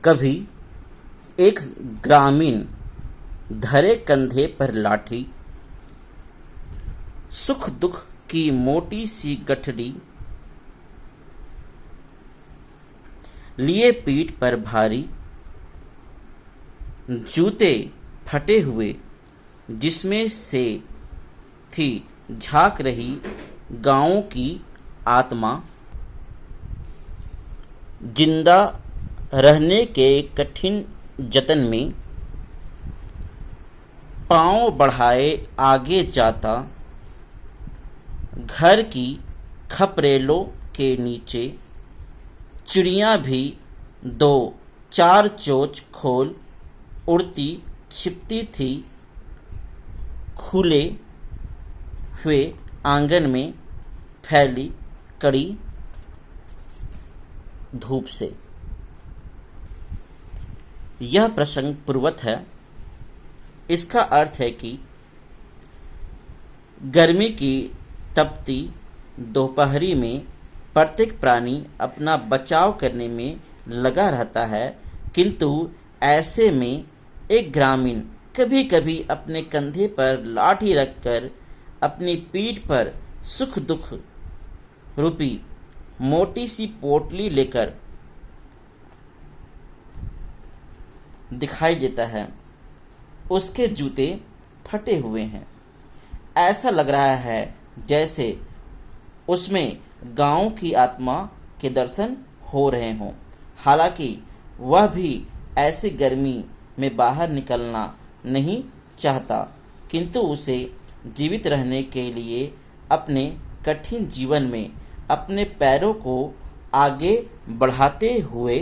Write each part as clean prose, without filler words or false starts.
कभी एक ग्रामीण धरे कंधे पर लाठी, सुख दुख की मोटी सी गठरी, लिए पीठ पर भारी, जूते फटे हुए जिसमें से थी झांक रही गाँव की आत्मा, जिंदा रहने के कठिन जतन में पांव बढ़ाए आगे जाता, घर की खपरेलों के नीचे चिड़ियाँ भी दो चार चोंच खोल उड़ती छिपती थी खुले हुए आंगन में फैली कड़ी धूप से। यह प्रसंग पूर्वत है। इसका अर्थ है कि गर्मी की तपती दोपहरी में प्रत्येक प्राणी अपना बचाव करने में लगा रहता है, किंतु ऐसे में एक ग्रामीण कभी कभी अपने कंधे पर लाठी रखकर अपनी पीठ पर सुख दुख रूपी मोटी सी पोटली लेकर दिखाई देता है। उसके जूते फटे हुए हैं। ऐसा लग रहा है जैसे उसमें गांव की आत्मा के दर्शन हो रहे हों। हालांकि वह भी ऐसी गर्मी में बाहर निकलना नहीं चाहता, किंतु उसे जीवित रहने के लिए अपने कठिन जीवन में अपने पैरों को आगे बढ़ाते हुए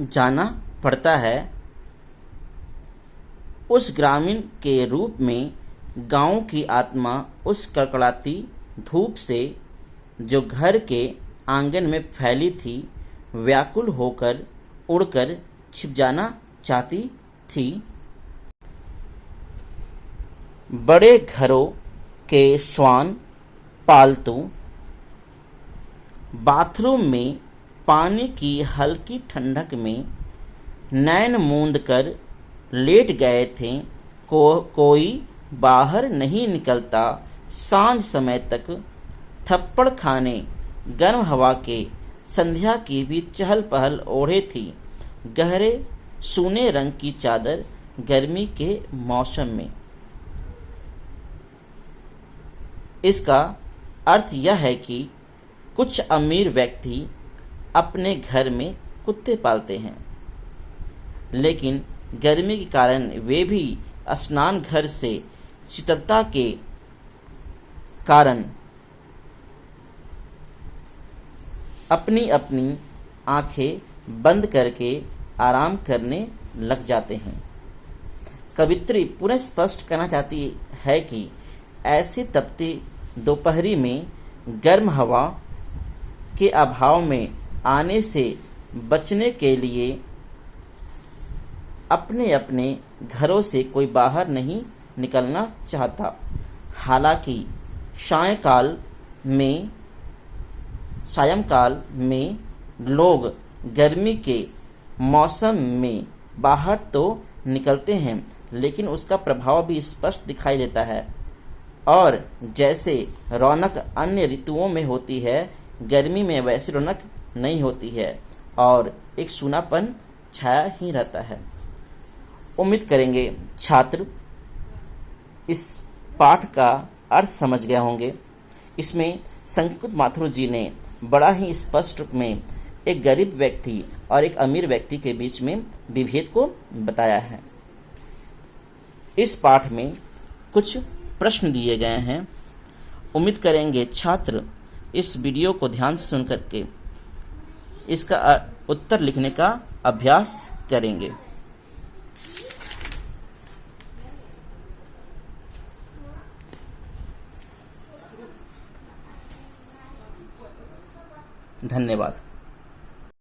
जाना पड़ता है। उस ग्रामीण के रूप में गांव की आत्मा उस कड़कड़ाती धूप से जो घर के आंगन में फैली थी व्याकुल होकर उड़कर छिप जाना चाहती थी। बड़े घरों के श्वान पालतू बाथरूम में पानी की हल्की ठंडक में नैन मूंद कर लेट गए थे। कोई बाहर नहीं निकलता। सांझ समय तक थप्पड़ खाने गर्म हवा के संध्या की भी चहल पहल ओढ़े थी गहरे सूने रंग की चादर गर्मी के मौसम में। इसका अर्थ यह है कि कुछ अमीर व्यक्ति अपने घर में कुत्ते पालते हैं, लेकिन गर्मी के कारण वे भी स्नान घर से शीतलता के कारण अपनी अपनी आंखें बंद करके आराम करने लग जाते हैं। कवित्री पुनः स्पष्ट करना चाहती है कि ऐसी तपती दोपहरी में गर्म हवा के अभाव में आने से बचने के लिए अपने अपने घरों से कोई बाहर नहीं निकलना चाहता। हालांकि सायंकाल में लोग गर्मी के मौसम में बाहर तो निकलते हैं, लेकिन उसका प्रभाव भी स्पष्ट दिखाई देता है। और जैसे रौनक अन्य ऋतुओं में होती है, गर्मी में वैसी रौनक नहीं होती है और एक सूनापन छाया ही रहता है। उम्मीद करेंगे छात्र इस पाठ का अर्थ समझ गए होंगे। इसमें संस्कृत माथुर जी ने बड़ा ही स्पष्ट रूप में एक गरीब व्यक्ति और एक अमीर व्यक्ति के बीच में विभेद को बताया है। इस पाठ में कुछ प्रश्न दिए गए हैं। उम्मीद करेंगे छात्र इस वीडियो को ध्यान से सुन करके इसका उत्तर लिखने का अभ्यास करेंगे। धन्यवाद।